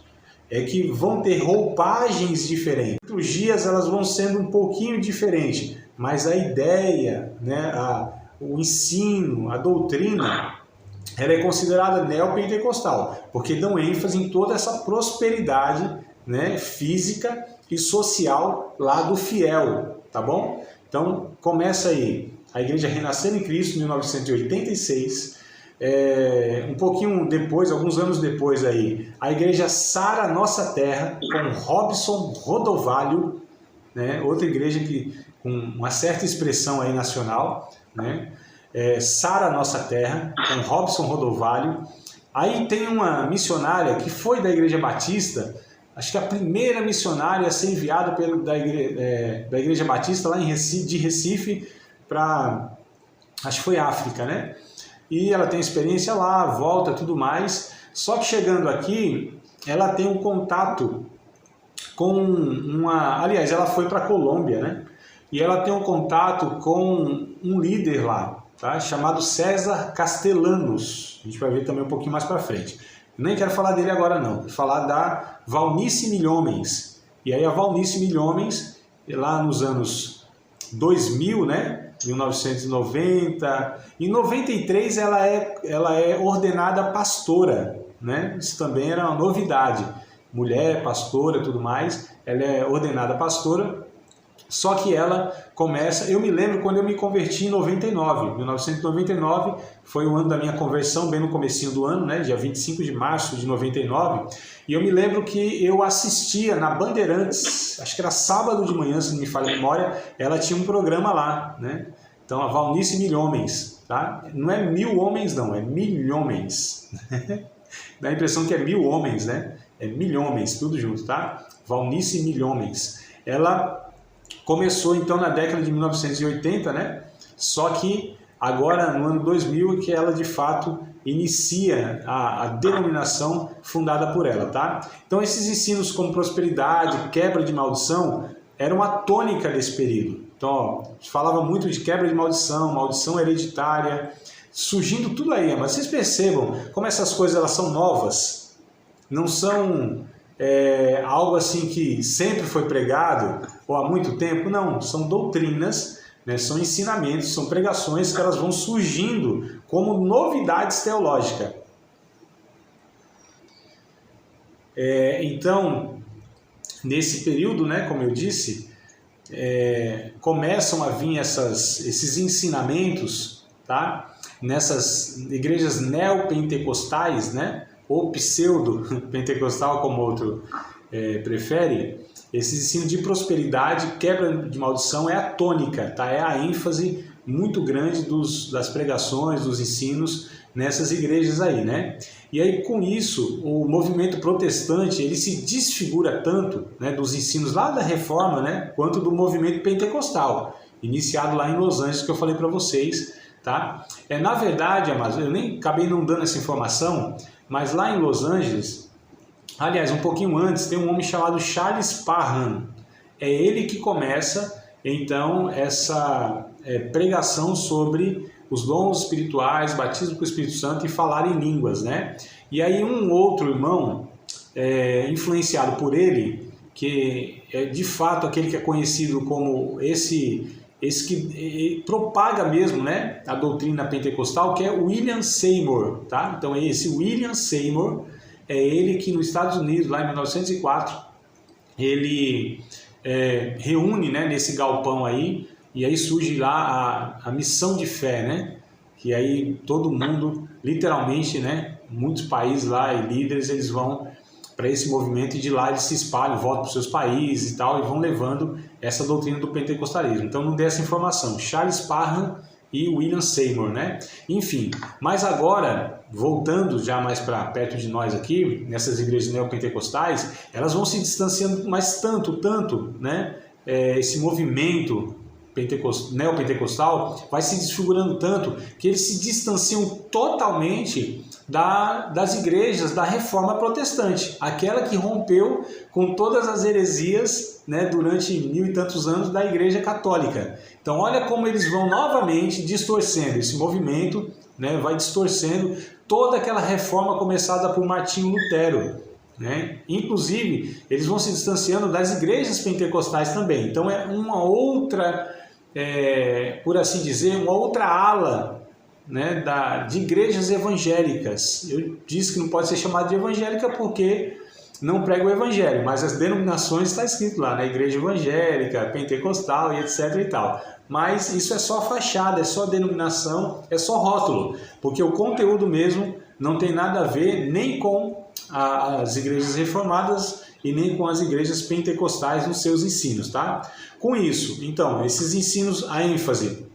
É que vão ter roupagens diferentes. As liturgias, elas vão sendo um pouquinho diferentes, mas a ideia, né, o ensino, a doutrina, ela é considerada neopentecostal, porque dão ênfase em toda essa prosperidade, né, física e social lá do fiel, tá bom? Então, começa aí a Igreja Renascer em Cristo, 1986, um pouquinho depois, alguns anos depois aí, a Igreja Sara Nossa Terra, com Robson Rodovalho, né? Outra igreja que com uma certa expressão aí nacional, né? Sara Nossa Terra, com Robson Rodovalho. Aí tem uma missionária que foi da Igreja Batista, acho que a primeira missionária a ser enviada da Igreja Batista lá de Recife para, acho que foi África, né? E ela tem experiência lá, volta, tudo mais. Só que chegando aqui, ela tem um contato com aliás, ela foi para a Colômbia, né? E ela tem um contato com um líder lá, tá? Chamado César Castellanos. A gente vai ver também um pouquinho mais para frente. Nem quero falar dele agora não, vou falar da Valnice Milhomens. E aí a Valnice Milhomens, lá nos anos 2000, né? 1990, em 93 ela é ordenada pastora, né? Isso também era uma novidade. Mulher, pastora, tudo mais, ela é ordenada pastora. Só que ela começa, eu me lembro quando eu me converti em 1999, foi o ano da minha conversão, bem no comecinho do ano, né, dia 25 de março de 99, e eu me lembro que eu assistia na Bandeirantes, acho que era sábado de manhã, se não me falha a memória, ela tinha um programa lá, né, então a Valnice Milhomens, tá, não é mil homens não, é milhomens, dá a impressão que é mil homens, né, é milhomens, tudo junto, tá, Valnice Milhomens, ela começou então na década de 1980, né? Só que agora no ano 2000 que ela de fato inicia a denominação fundada por ela, tá? Então esses ensinos como prosperidade, quebra de maldição, eram a tônica desse período. Então, ó, falava muito de quebra de maldição, maldição hereditária, surgindo tudo aí, mas vocês percebam como essas coisas elas são novas, não são algo assim que sempre foi pregado ou há muito tempo, não, são doutrinas, né, são ensinamentos, são pregações que elas vão surgindo como novidades teológicas. Então, nesse período, né, como eu disse, começam a vir esses ensinamentos, tá, nessas igrejas neopentecostais, né, ou pseudo-pentecostal, como outro prefere. Esse ensino de prosperidade, quebra de maldição é a tônica, tá? É a ênfase muito grande das pregações, dos ensinos nessas igrejas aí, né? E aí com isso, o movimento protestante, ele se desfigura tanto, né, dos ensinos lá da Reforma, né, quanto do movimento pentecostal, iniciado lá em Los Angeles, que eu falei para vocês, tá? Na verdade, amados, eu nem acabei não dando essa informação, mas lá em Los Angeles, aliás, um pouquinho antes, tem um homem chamado Charles Parham. É ele que começa, então, essa pregação sobre os dons espirituais, batismo com o Espírito Santo e falar em línguas, né? E aí um outro irmão, influenciado por ele, que é de fato aquele que é conhecido como esse que propaga mesmo, né, a doutrina pentecostal, que é William Seymour, tá? Então esse William Seymour é ele que nos Estados Unidos, lá em 1904, ele reúne, né, nesse galpão aí, e aí surge lá a missão de fé, né? Que aí todo mundo, literalmente, né, muitos países lá e líderes, eles vão para esse movimento e de lá eles se espalham, voltam para os seus países e tal, e vão levando essa doutrina do pentecostalismo. Então não dei essa informação. Charles Parham e William Seymour, né? Enfim, mas agora, voltando já mais para perto de nós aqui, nessas igrejas neopentecostais, elas vão se distanciando, mas tanto, né? Esse movimento neopentecostal vai se desfigurando tanto que eles se distanciam totalmente das igrejas da Reforma Protestante, aquela que rompeu com todas as heresias, né, durante 1000 e tantos anos da Igreja Católica. Então olha como eles vão novamente distorcendo esse movimento, né, vai distorcendo toda aquela reforma começada por Martinho Lutero, né? Inclusive eles vão se distanciando das igrejas pentecostais também. Então é uma outra, por assim dizer, uma outra ala, né, de igrejas evangélicas. Eu disse que não pode ser chamado de evangélica porque não prega o evangelho, mas as denominações está escrito lá, né, igreja evangélica, pentecostal e etc e tal. Mas isso é só fachada, é só denominação, é só rótulo, porque o conteúdo mesmo não tem nada a ver nem com as igrejas reformadas e nem com as igrejas pentecostais nos seus ensinos, tá? Com isso, então, esses ensinos, a ênfase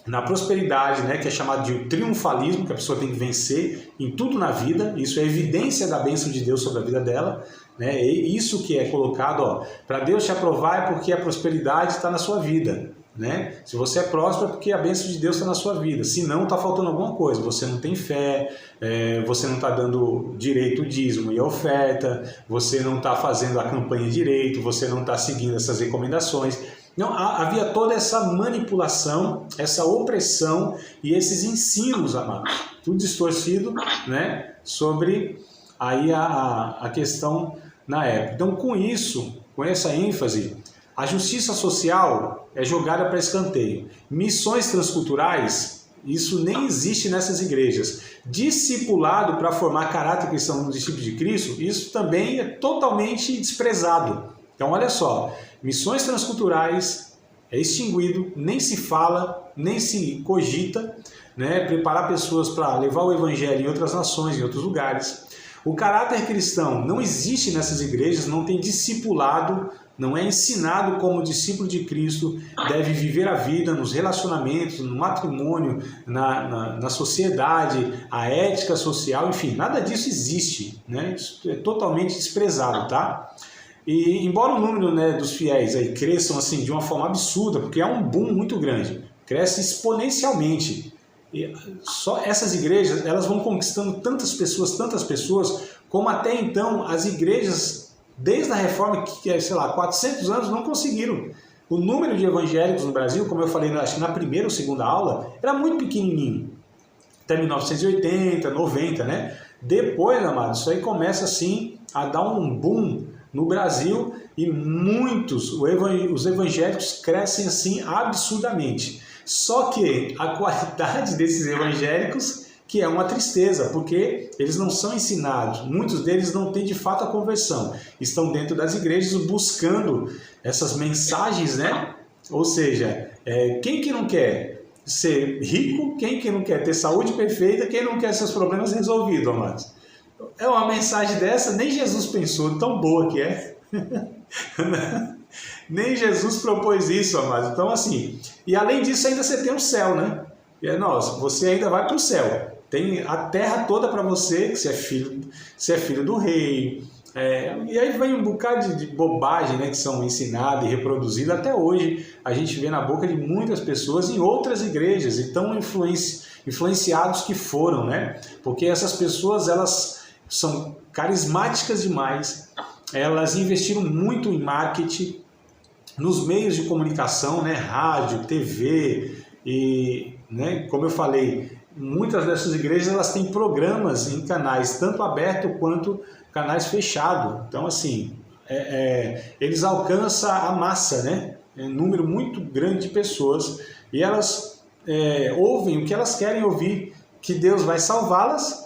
na prosperidade, né, que é chamado de triunfalismo, que a pessoa tem que vencer em tudo na vida, isso é evidência da bênção de Deus sobre a vida dela, né? E isso que é colocado, para Deus te aprovar é porque a prosperidade está na sua vida, né? Se você é próspero é porque a bênção de Deus está na sua vida, se não, está faltando alguma coisa, você não tem fé, você não está dando direito o dízimo e a oferta, você não está fazendo a campanha direito, você não está seguindo essas recomendações. Não, havia toda essa manipulação, essa opressão e esses ensinos, amados, tudo distorcido, né, sobre aí a questão na época. Então, com isso, com essa ênfase, a justiça social é jogada para escanteio. Missões transculturais, isso nem existe nessas igrejas. Discipulado para formar caráter cristão no discípulo de Cristo, isso também é totalmente desprezado. Então, olha só, missões transculturais é extinguido, nem se fala, nem se cogita, né, preparar pessoas para levar o evangelho em outras nações, em outros lugares. O caráter cristão não existe nessas igrejas, não tem discipulado, não é ensinado como o discípulo de Cristo deve viver a vida nos relacionamentos, no matrimônio, na sociedade, a ética social, enfim, nada disso existe, né? Isso é totalmente desprezado, tá? E embora o número, né, dos fiéis aí cresçam assim de uma forma absurda, porque é um boom muito grande, cresce exponencialmente. E só essas igrejas, elas vão conquistando tantas pessoas, como até então as igrejas, desde a reforma, que é, sei lá, 400 anos, não conseguiram. O número de evangélicos no Brasil, como eu falei, acho que na primeira ou segunda aula, era muito pequenininho. Até 1980, 90, né? Depois, amados, isso aí começa assim a dar um boom no Brasil e os evangélicos crescem assim absurdamente. Só que a qualidade desses evangélicos, que é uma tristeza, porque eles não são ensinados, muitos deles não têm de fato a conversão, estão dentro das igrejas buscando essas mensagens, né? Ou seja, quem que não quer ser rico, quem que não quer ter saúde perfeita, quem não quer seus problemas resolvidos, amados? É uma mensagem dessa, nem Jesus pensou, tão boa que é. Nem Jesus propôs isso, amados. Então, assim, e além disso, ainda você tem o céu, né? Nossa, você ainda vai para o céu. Tem a terra toda para você, que você é filho do rei. E aí vem um bocado de bobagem, né, que são ensinadas e reproduzidas até hoje. A gente vê na boca de muitas pessoas em outras igrejas, e tão influenciados que foram, né? Porque essas pessoas, elas são carismáticas demais, elas investiram muito em marketing, nos meios de comunicação, né, rádio, TV, e, né, como eu falei, muitas dessas igrejas elas têm programas em canais tanto abertos quanto canais fechados. Então, assim, eles alcançam a massa, né, um número muito grande de pessoas, e elas ouvem o que elas querem ouvir, que Deus vai salvá-las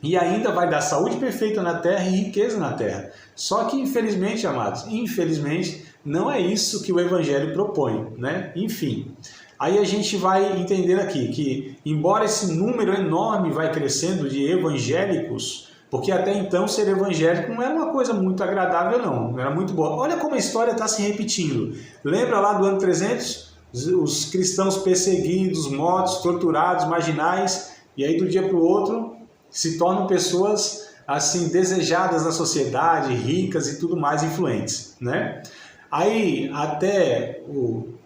e ainda vai dar saúde perfeita na terra e riqueza na terra. Só que, infelizmente, amados, não é isso que o Evangelho propõe, né? Enfim, aí a gente vai entender aqui que, embora esse número enorme vai crescendo de evangélicos, porque até então ser evangélico não era uma coisa muito agradável, não era muito boa. Olha como a história está se repetindo. Lembra lá do ano 300? Os cristãos perseguidos, mortos, torturados, marginais, e aí do dia para o outro se tornam pessoas assim desejadas na sociedade, ricas e tudo mais, influentes, né? Aí até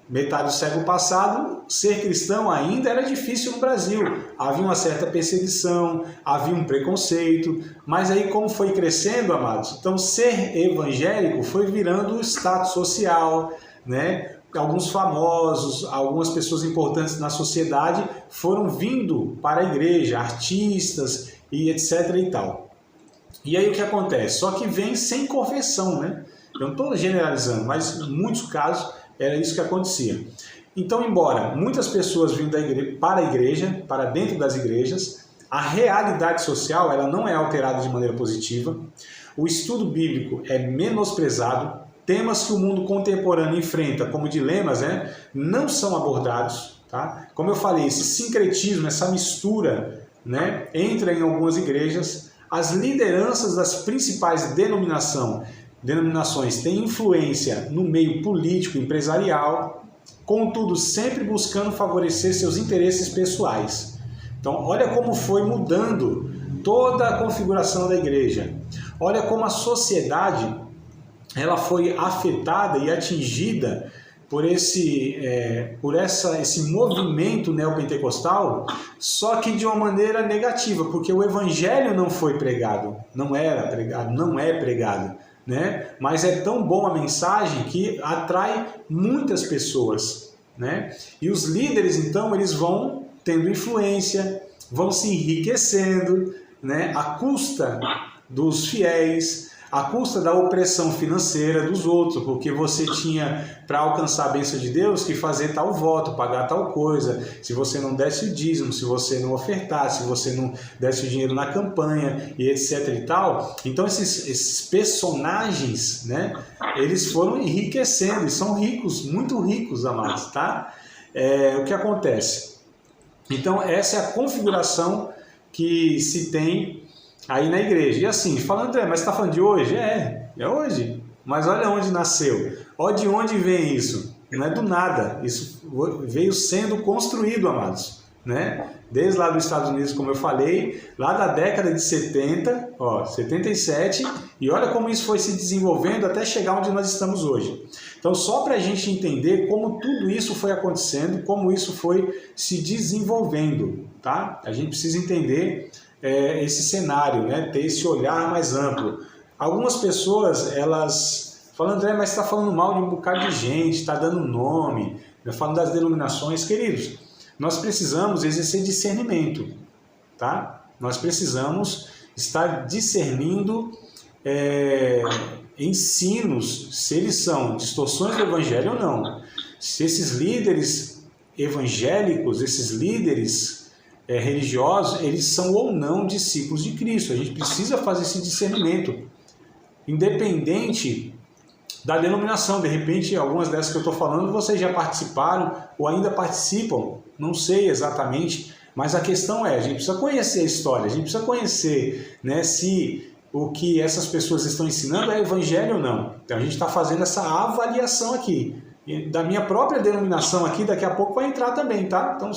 metade do século passado, ser cristão ainda era difícil no Brasil. Havia uma certa perseguição, havia um preconceito, mas aí como foi crescendo, amados, então ser evangélico foi virando status social, né? Alguns famosos, algumas pessoas importantes na sociedade foram vindo para a igreja, artistas e etc e tal. E aí o que acontece? Só que vem sem confessão, né? Eu não estou generalizando, mas em muitos casos era isso que acontecia. Então, embora muitas pessoas vinham para a igreja, para dentro das igrejas, a realidade social ela não é alterada de maneira positiva, o estudo bíblico é menosprezado, temas que o mundo contemporâneo enfrenta como dilemas, né, não são abordados. Tá? Como eu falei, esse sincretismo, essa mistura, né, entra em algumas igrejas, as lideranças das principais denominações denominações têm influência no meio político e empresarial, contudo sempre buscando favorecer seus interesses pessoais. Então, olha como foi mudando toda a configuração da igreja. Olha como a sociedade ela foi afetada e atingida por esse movimento neopentecostal, só que de uma maneira negativa, porque o evangelho não foi pregado, não era pregado, não é pregado, né? Mas é tão bom a mensagem que atrai muitas pessoas, né? E os líderes, então, eles vão tendo influência, vão se enriquecendo, né? À custa dos fiéis, à custa da opressão financeira dos outros, porque você tinha, para alcançar a bênção de Deus, que fazer tal voto, pagar tal coisa, se você não desse o dízimo, se você não ofertasse, se você não desse o dinheiro na campanha, e etc e tal. Então esses personagens, né, eles foram enriquecendo, e são ricos, muito ricos, amados, tá? O que acontece? Então essa é a configuração que se tem aí na igreja. E assim, falando, André, mas você está falando de hoje? É hoje. Mas olha onde nasceu. Olha de onde vem isso. Não é do nada. Isso veio sendo construído, amados, né? Desde lá dos Estados Unidos, como eu falei, lá da década de 70, 77, e olha como isso foi se desenvolvendo até chegar onde nós estamos hoje. Então, só para a gente entender como tudo isso foi acontecendo, como isso foi se desenvolvendo, tá? A gente precisa entender esse cenário, né? Ter esse olhar mais amplo. Algumas pessoas, elas falam, André, mas você está falando mal de um bocado de gente, está dando nome, falando das denominações. Queridos, nós precisamos exercer discernimento, tá? Nós precisamos estar discernindo ensinos, se eles são distorções do evangelho ou não. Se esses líderes evangélicos, esses líderes religiosos, eles são ou não discípulos de Cristo. A gente precisa fazer esse discernimento, independente da denominação. De repente, algumas dessas que eu estou falando, vocês já participaram ou ainda participam, não sei exatamente, mas a questão a gente precisa conhecer a história, a gente precisa conhecer, né, se o que essas pessoas estão ensinando é evangelho ou não. Então a gente está fazendo essa avaliação aqui. E da minha própria denominação aqui, daqui a pouco vai entrar também, tá? Então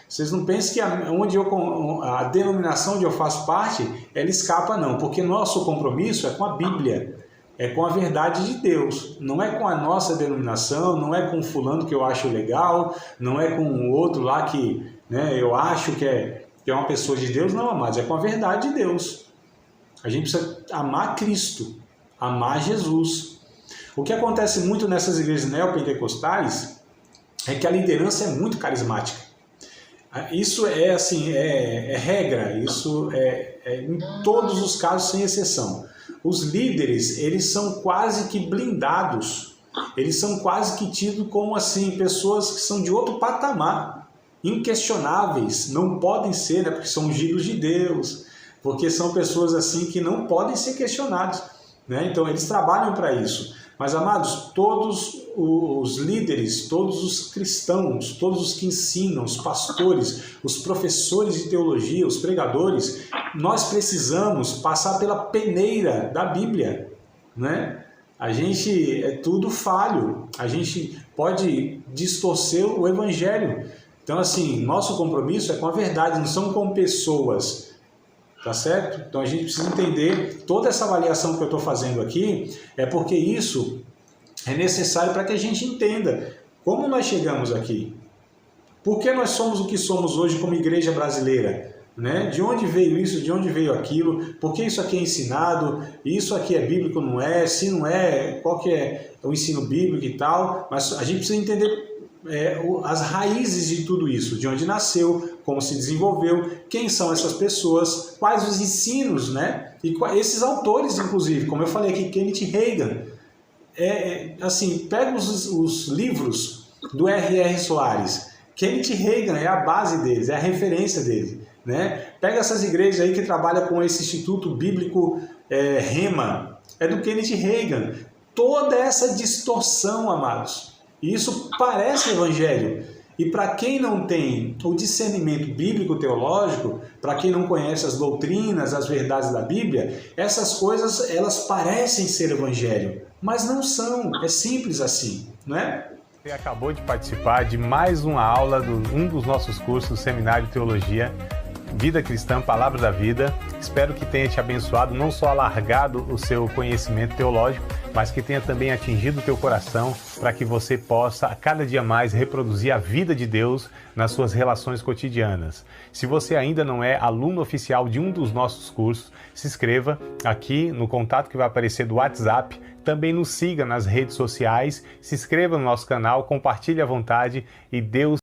vocês não pensem que a denominação onde eu faço parte, ela escapa, não, porque nosso compromisso é com a Bíblia, é com a verdade de Deus, não é com a nossa denominação, não é com fulano que eu acho legal, não é com o outro lá que, né, eu acho que é uma pessoa de Deus, não, amados, é com a verdade de Deus. A gente precisa amar Cristo, amar Jesus. O que acontece muito nessas igrejas neopentecostais é que a liderança é muito carismática. Isso é regra, isso em todos os casos, sem exceção. Os líderes, eles são quase que blindados, eles são quase que tidos como assim, pessoas que são de outro patamar, inquestionáveis, não podem ser, né, porque são ungidos de Deus, porque são pessoas assim que não podem ser questionados, né? Então eles trabalham para isso. Mas, amados, todos os líderes, todos os cristãos, todos os que ensinam, os pastores, os professores de teologia, os pregadores, nós precisamos passar pela peneira da Bíblia, né? A gente é tudo falho, a gente pode distorcer o evangelho. Então, assim, nosso compromisso é com a verdade, não são com pessoas. Tá certo? Então a gente precisa entender, toda essa avaliação que eu estou fazendo aqui, é porque isso é necessário para que a gente entenda como nós chegamos aqui. Por que nós somos o que somos hoje como igreja brasileira? Né? De onde veio isso, de onde veio aquilo, por que isso aqui é ensinado, isso aqui é bíblico, não é, se não é, qual que é o ensino bíblico e tal, mas a gente precisa entender as raízes de tudo isso, de onde nasceu, como se desenvolveu, quem são essas pessoas, quais os ensinos, né? E esses autores, inclusive, como eu falei aqui, Kenneth Hagin, assim, pega os livros do R.R. Soares, Kenneth Hagin é a base deles, é a referência deles, né? Pega essas igrejas aí que trabalham com esse Instituto Bíblico Rema, é do Kenneth Hagin, toda essa distorção, amados. E isso parece evangelho. E para quem não tem o discernimento bíblico-teológico, para quem não conhece as doutrinas, as verdades da Bíblia, essas coisas elas parecem ser evangelho, mas não são. É simples assim, não é? Você acabou de participar de mais uma aula de um dos nossos cursos do Seminário de Teologia, Vida Cristã, Palavra da Vida. Espero que tenha te abençoado, não só alargado o seu conhecimento teológico, mas que tenha também atingido o teu coração para que você possa, a cada dia mais, reproduzir a vida de Deus nas suas relações cotidianas. Se você ainda não é aluno oficial de um dos nossos cursos, se inscreva aqui no contato que vai aparecer do WhatsApp. Também nos siga nas redes sociais, se inscreva no nosso canal, compartilhe à vontade e Deus